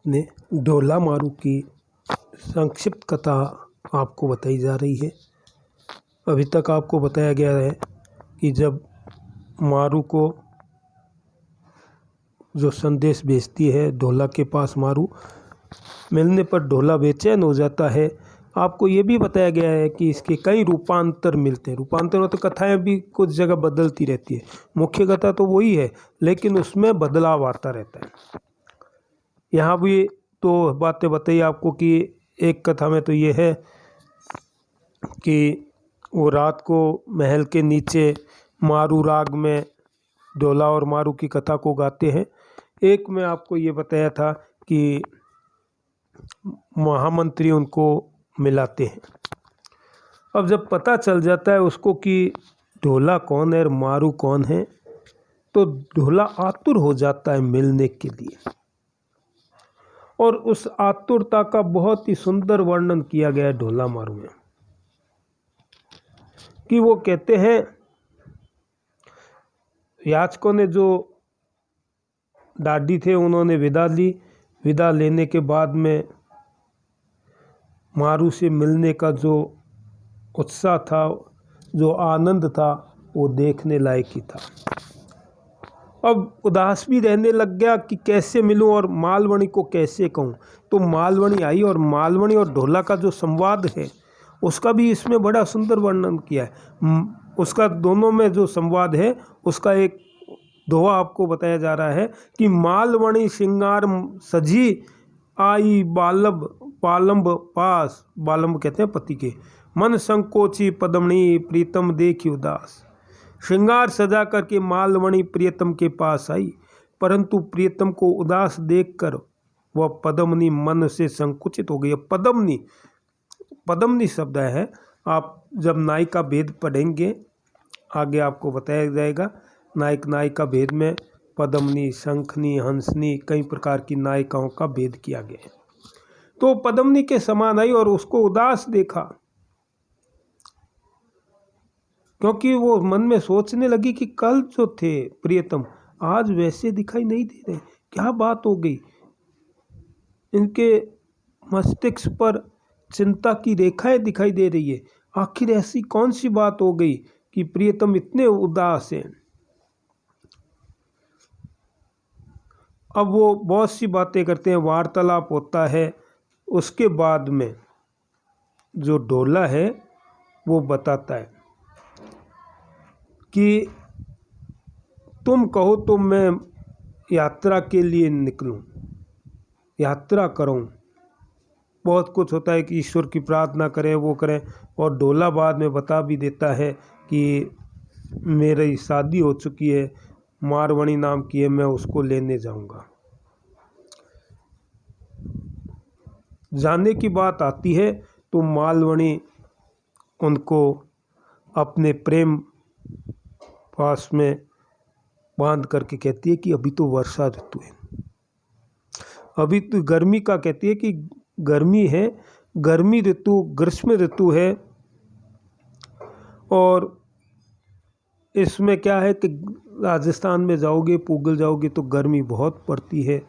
ने ढोला मारू की संक्षिप्त कथा आपको बताई जा रही है। अभी तक आपको बताया गया है कि जब मारू को जो संदेश भेजती है ढोला के पास, मारू मिलने पर ढोला बेचैन हो जाता है। आपको ये भी बताया गया है कि इसके कई रूपांतर मिलते हैं। रूपांतर में तो कथाएं भी कुछ जगह बदलती रहती है, मुख्य कथा तो वही है लेकिन उसमें बदलाव आता रहता है। यहाँ भी तो बातें बताई आपको कि एक कथा में तो ये है कि वो रात को महल के नीचे मारू राग में ढोला और मारू की कथा को गाते हैं। एक में आपको ये बताया था कि महामंत्री उनको मिलाते हैं। अब जब पता चल जाता है उसको कि ढोला कौन है और मारू कौन है, तो ढोला आतुर हो जाता है मिलने के लिए। और उस आतुरता का बहुत ही सुंदर वर्णन किया गया है ढोला मारू में, कि वो कहते हैं याचकों ने जो डाडी थे उन्होंने विदा ली। विदा लेने के बाद में मारू से मिलने का जो उत्साह था, जो आनंद था, वो देखने लायक ही था। अब उदास भी रहने लग गया कि कैसे मिलूं और मालवणी को कैसे कहूं। तो मालवणी आई और मालवणी और ढोला का जो संवाद है उसका भी इसमें बड़ा सुंदर वर्णन किया है। उसका दोनों में जो संवाद है उसका एक दोहा आपको बताया जा रहा है कि मालवणी श्रृंगार सजी आई बालब पालंब पास। बालंब कहते हैं पति के। मन संकोची पदमणि प्रीतम देखी उदास। श्रृंगार सजा करके मालवणी प्रियतम के पास आई, परंतु प्रियतम को उदास देखकर वह पदमनी मन से संकुचित हो गई। पदमनी शब्द है, आप जब नायिका का भेद पढ़ेंगे आगे आपको बताया जाएगा। नायक नायिका भेद में पदमनी, शंखनी, हंसनी कई प्रकार की नायिकाओं का भेद किया गया है। तो पदमनी के समान आई और उसको उदास देखा, क्योंकि वो मन में सोचने लगी कि कल जो थे प्रियतम आज वैसे दिखाई नहीं दे रहे, क्या बात हो गई। इनके मस्तिष्क पर चिंता की रेखाएं दिखाई दे रही है। आखिर ऐसी कौन सी बात हो गई कि प्रियतम इतने उदास हैं। अब वो बहुत सी बातें करते हैं, वार्तालाप होता है। उसके बाद में जो ढोला है वो बताता है कि तुम कहो तो मैं यात्रा के लिए निकलूं, यात्रा करूं। बहुत कुछ होता है कि ईश्वर की प्रार्थना करें, वो करें। और ढोला बाद में बता भी देता है कि मेरी शादी हो चुकी है, मारवणी नाम की है, मैं उसको लेने जाऊंगा। जाने की बात आती है तो मालवणी उनको अपने प्रेम पास में बांध करके कहती है कि अभी तो वर्षा ऋतु है, अभी तो गर्मी का कहती है कि गर्मी है, गर्मी ऋतु ग्रीष्म ऋतु है। और इसमें क्या है कि राजस्थान में जाओगे, पूगल जाओगे तो गर्मी बहुत पड़ती है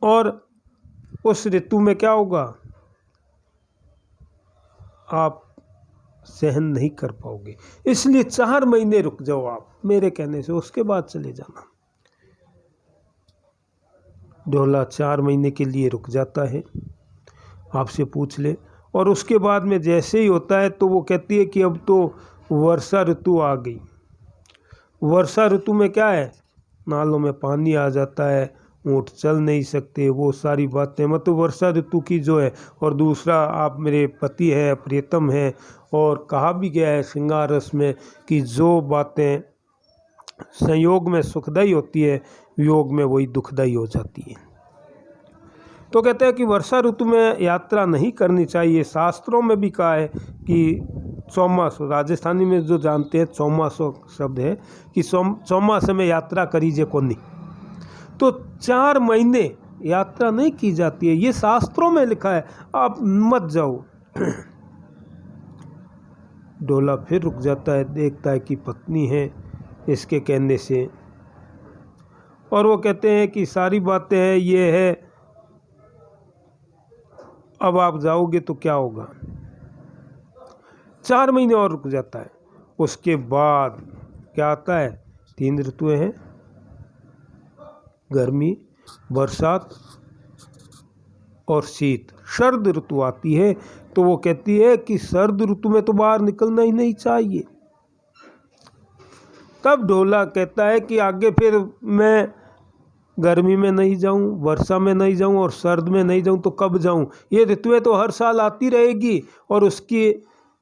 और उस ऋतु में क्या होगा, आप सहन नहीं कर पाओगे। इसलिए 4 महीने रुक जाओ आप मेरे कहने से, उसके बाद चले जाना। ढोला 4 महीने के लिए रुक जाता है, आपसे पूछ ले। और उसके बाद में जैसे ही होता है तो वो कहती है कि अब तो वर्षा ऋतु आ गई। वर्षा ऋतु में क्या है, नालों में पानी आ जाता है, ऊँट चल नहीं सकते, वो सारी बातें मतलब वर्षा ऋतु की जो है। और दूसरा, आप मेरे पति है, प्रियतम है। और कहा भी गया है श्रृंगार रस में कि जो बातें संयोग में सुखदायी होती है योग में वही दुखदायी हो जाती है। तो कहते हैं कि वर्षा ऋतु में यात्रा नहीं करनी चाहिए। शास्त्रों में भी कहा है कि चौमासो, राजस्थानी में जो जानते हैं चौमासो शब्द है कि चौमासे में यात्रा करीजे कोनी। तो 4 महीने यात्रा नहीं की जाती है, ये शास्त्रों में लिखा है, आप मत जाओ। ढोला फिर रुक जाता है, देखता है कि पत्नी है, इसके कहने से और वो कहते हैं कि सारी बातें हैं, ये है, अब आप जाओगे तो क्या होगा। 4 महीने और रुक जाता है। उसके बाद क्या आता है, 3 ऋतुएं हैं, गर्मी, बरसात और शीत। शरद ऋतु आती है तो वो कहती है कि शरद ऋतु में तो बाहर निकलना ही नहीं चाहिए। तब ढोला कहता है कि आगे फिर मैं गर्मी में नहीं जाऊं, वर्षा में नहीं जाऊं और सर्द में नहीं जाऊं तो कब जाऊं। ये ऋतुएं तो हर साल आती रहेगी। और उसकी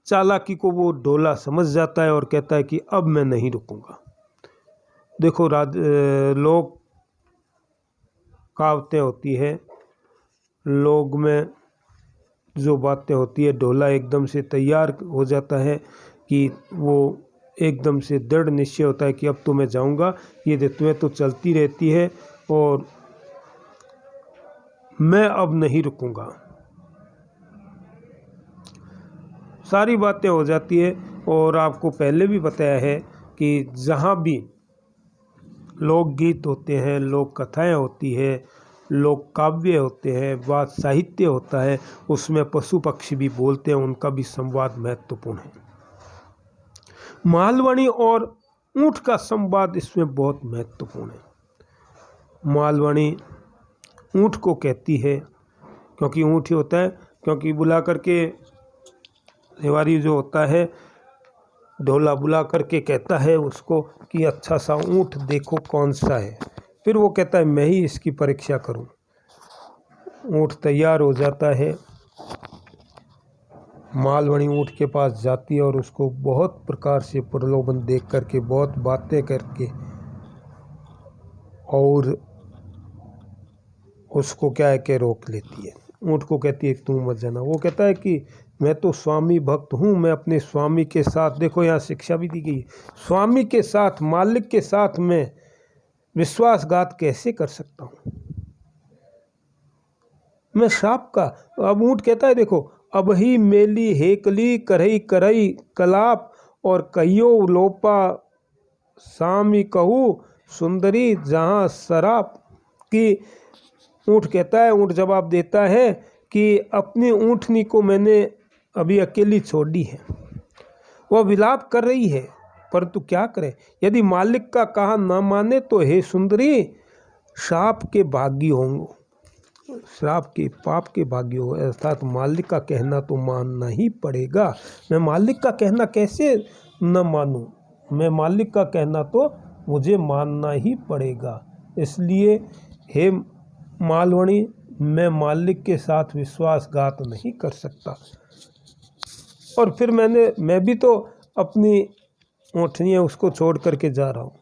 चालाकी को वो ढोला समझ जाता है और कहता है कि अब मैं नहीं रुकूंगा। देखो लोग कहावतें होती है, लोग में जो बातें होती है, ढोला एकदम से तैयार हो जाता है कि वो एकदम से दृढ़ निश्चय होता है कि अब तो मैं जाऊंगा। ये ऋतुएं तो चलती रहती है और मैं अब नहीं रुकूंगा। सारी बातें हो जाती है। और आपको पहले भी बताया है कि जहाँ भी लोकगीत होते हैं, लोक कथाएँ होती है, लोक काव्य होते हैं, वाद साहित्य होता है, उसमें पशु पक्षी भी बोलते हैं, उनका भी संवाद महत्वपूर्ण है। मालवणी और ऊँट का संवाद इसमें बहुत महत्वपूर्ण है। मालवणी ऊँट को कहती है, क्योंकि ऊँट ही होता है, क्योंकि बुला करके नेवारी जो होता है, ढोला बुला करके कहता है उसको कि अच्छा सा ऊँट देखो कौन सा है। फिर वो कहता है मैं ही इसकी परीक्षा करूं। ऊँट तैयार हो जाता है, मालवणी ऊँट के पास जाती है और उसको बहुत प्रकार से प्रलोभन देख करके, बहुत बातें करके और उसको क्या है कि रोक लेती है। ऊँट को कहती है तू मत जाना। वो कहता है कि मैं तो स्वामी भक्त हूँ, मैं अपने स्वामी के साथ, देखो यहाँ शिक्षा भी दी गई, स्वामी के साथ, मालिक के साथ मैं विश्वासघात कैसे कर सकता हूँ, मैं श्राप का। अब ऊँट कहता है देखो, अब ही मेली हेकली करई करई कलाप और कहियो लोपा सामी कहू सुंदरी जहाँ शराब की। ऊँट कहता है, ऊँट जवाब देता है कि अपनी ऊँटनी को मैंने अभी अकेली छोड़ दी है, वह विलाप कर रही है, परंतु क्या करे, यदि मालिक का कहा न माने तो हे सुंदरी श्राप के भागी होंगे, श्राप के पाप के भागी हो, अर्थात मालिक का कहना तो मानना ही पड़ेगा। मैं मालिक का कहना कैसे न मानूं, मैं मालिक का कहना तो मुझे मानना ही पड़ेगा। इसलिए हे मालवणी, मैं मालिक के साथ विश्वासघात नहीं कर सकता। और फिर मैं भी तो अपनी ऊँटनी है उसको छोड़ करके जा रहा हूँ।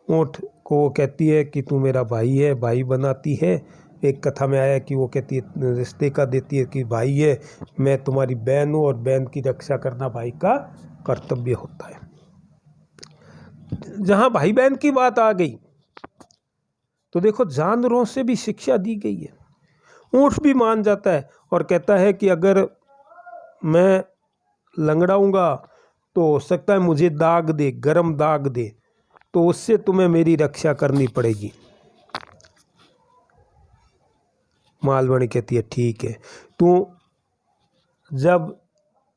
ऊँट को वो कहती है कि तू मेरा भाई है, भाई बनाती है। एक कथा में आया कि वो कहती है, रिश्ते का देती है कि भाई है, मैं तुम्हारी बहन हूँ और बहन की रक्षा करना भाई का कर्तव्य होता है। जहाँ भाई बहन की बात आ गई तो देखो जानवरों से भी शिक्षा दी गई है। ऊँट भी मान जाता है और कहता है कि अगर मैं लंगड़ाऊंगा तो हो सकता है मुझे दाग दे, गरम दाग दे, तो उससे तुम्हें मेरी रक्षा करनी पड़ेगी। मालवणी कहती है ठीक है, तू जब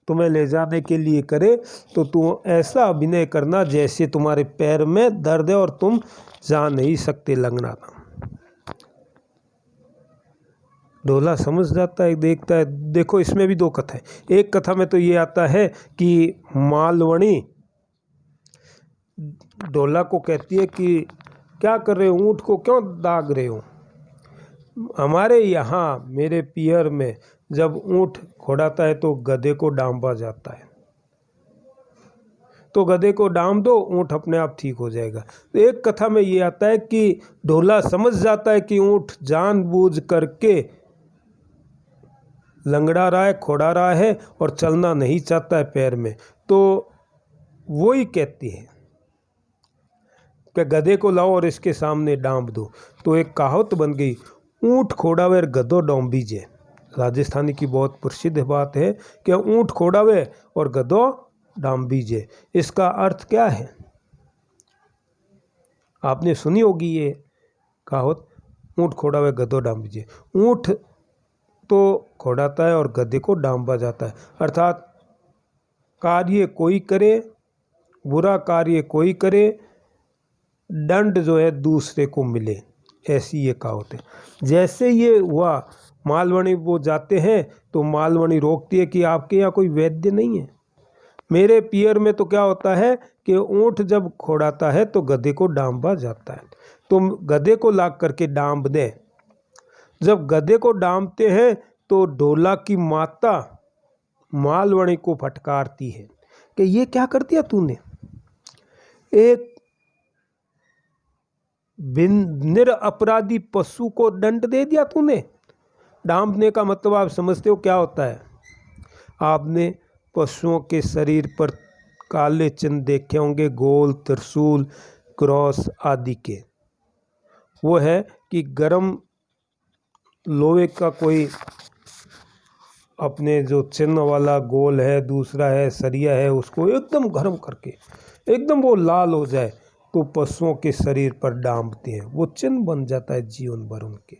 तुम्हें ले जाने के लिए करे तो तू ऐसा अभिनय करना जैसे तुम्हारे पैर में दर्द है और तुम जा नहीं सकते, लंगड़ाना। ढोला समझ जाता है, देखता है। देखो इसमें भी 2 कथा है। एक कथा में तो ये आता है कि मालवणी ढोला को कहती है कि क्या कर रहे हो, ऊँट को क्यों दाग रहे हो। हमारे यहाँ मेरे पियर में जब ऊँट खोड़ाता है तो गधे को डांबा जाता है, तो गधे को डांब दो, ऊँट अपने आप ठीक हो जाएगा। तो एक कथा में ये आता है कि ढोला समझ जाता है कि ऊँट जानबूझ करके लंगड़ा रहा है, खोड़ा रहा है और चलना नहीं चाहता है पैर में, तो वो ही कहती है कि गधे को लाओ और इसके सामने डांब दो। तो एक कहावत बन गई, ऊँट खोड़ावे गधो डोंबीजे। राजस्थानी की बहुत प्रसिद्ध बात है कि ऊँट खोड़ावे और गधो डांबीजे। इसका अर्थ क्या है आपने सुनी होगी ये कहावत, ऊँट खोड़ा हुआ गधो डांब दीजिए। ऊँट तो खोड़ाता है और गधे को डांबा जाता है, अर्थात कार्य कोई करे, बुरा कार्य कोई करे, दंड जो है दूसरे को मिले, ऐसी ये कहावत है। जैसे ये हुआ, मालवणी वो जाते हैं तो मालवणी रोकती है कि आपके यहाँ कोई वैद्य नहीं है। मेरे पियर में तो क्या होता है कि ऊँट जब खोड़ाता है तो गधे को डांबा जाता है, तो गधे को ला करके डांब दें। जब गधे को डांबते हैं तो ढोला की माता मालवणी को फटकारती है कि ये क्या कर दिया तूने, एक निरपराधी पशु को दंड दे दिया तूने। डांबने का मतलब आप समझते हो क्या होता है? आपने पशुओं के शरीर पर काले चिन्ह देखे होंगे, गोल, त्रिशूल, क्रॉस आदि के। वो है कि गरम लोहे का कोई अपने जो चिन्ह वाला गोल है, दूसरा है सरिया है, उसको एकदम गर्म करके एकदम वो लाल हो जाए तो पशुओं के शरीर पर डांबते हैं, वो चिन्ह बन जाता है जीवन भर उनके,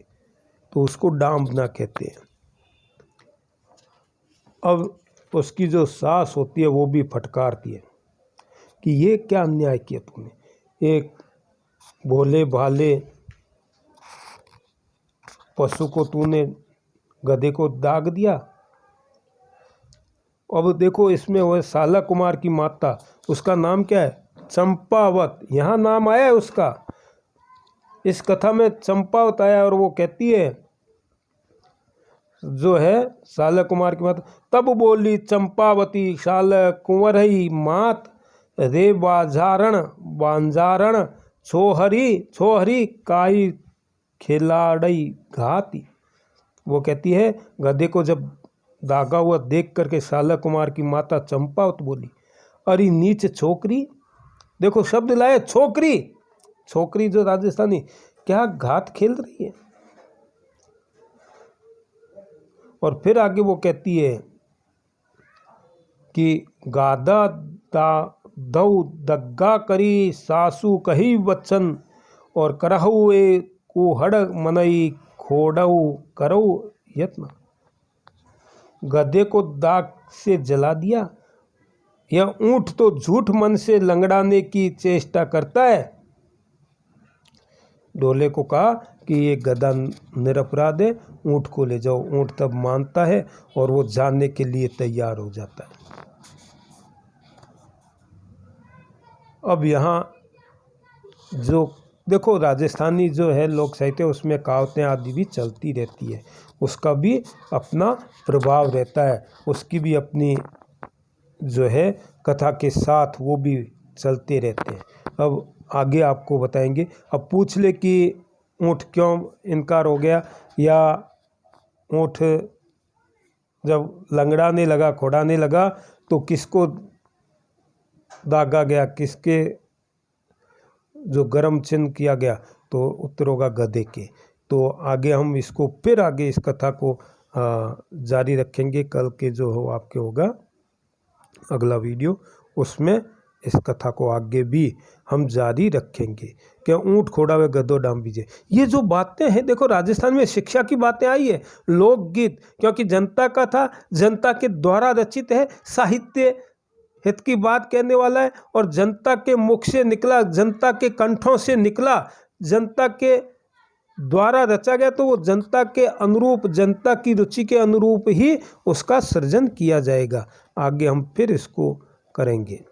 तो उसको डांबना कहते हैं। अब उसकी जो सांस होती है वो भी फटकारती है कि ये क्या अन्याय किया तुमने, एक भोले भाले पशु को तूने, गधे को दाग दिया। अब देखो इसमें वो साला कुमार की माता, उसका नाम क्या है? चंपावत, यहाँ नाम आया है उसका, इस कथा में चंपावत आया। और वो कहती है जो है साला कुमार की माता, तब बोली चंपावती साल कुंवरई मात, रे बांजारण छोहरी छोहरी काई खिलाड़ई घाती। वो कहती है गधे को जब दागा हुआ देख करके साला कुमार की माता चंपावत बोली, अरे नीच छोकरी, देखो शब्द लाए छोकरी, छोकरी जो राजस्थानी, क्या घात खेल रही है। और फिर आगे वो कहती है कि गादा दऊ दग्गा करी सासू कही वचन, और करहु ए कुहड़ मनई खोड़ऊ करऊ यत्न। गधे को दाग से जला दिया, यह ऊँट तो झूठ मन से लंगड़ाने की चेष्टा करता है। ढोले को कहा कि ये गधा निरपराध है, ऊँट को ले जाओ। ऊँट तब मानता है और वो जानने के लिए तैयार हो जाता है। अब यहाँ जो देखो राजस्थानी जो है लोक साहित्य, उसमें कहावतें आदि भी चलती रहती है, उसका भी अपना प्रभाव रहता है, उसकी भी अपनी जो है कथा के साथ वो भी चलते रहते हैं। अब आगे आपको बताएंगे। अब पूछ ले कि ऊँट क्यों इनकार हो गया, या ऊँट जब लंगड़ाने लगा, खोड़ाने लगा तो किसको दागा गया, किसके जो गर्म चिन्ह किया गया, तो उत्तर होगा गधे के। तो आगे हम इसको फिर आगे इस कथा को जारी रखेंगे। कल के जो हो आपके होगा अगला वीडियो, उसमें इस कथा को आगे भी हम जारी रखेंगे कि ऊँट खोड़ा हुए गधो डांब दीजिए। ये जो बातें हैं देखो राजस्थान में शिक्षा की बातें आई है, लोकगीत, क्योंकि जनता का था, जनता के द्वारा रचित है, साहित्य हित की बात कहने वाला है, और जनता के मुख से निकला, जनता के कंठों से निकला, जनता के द्वारा रचा गया, तो वो जनता के अनुरूप, जनता की रुचि के अनुरूप ही उसका सृजन किया जाएगा। आगे हम फिर इसको करेंगे।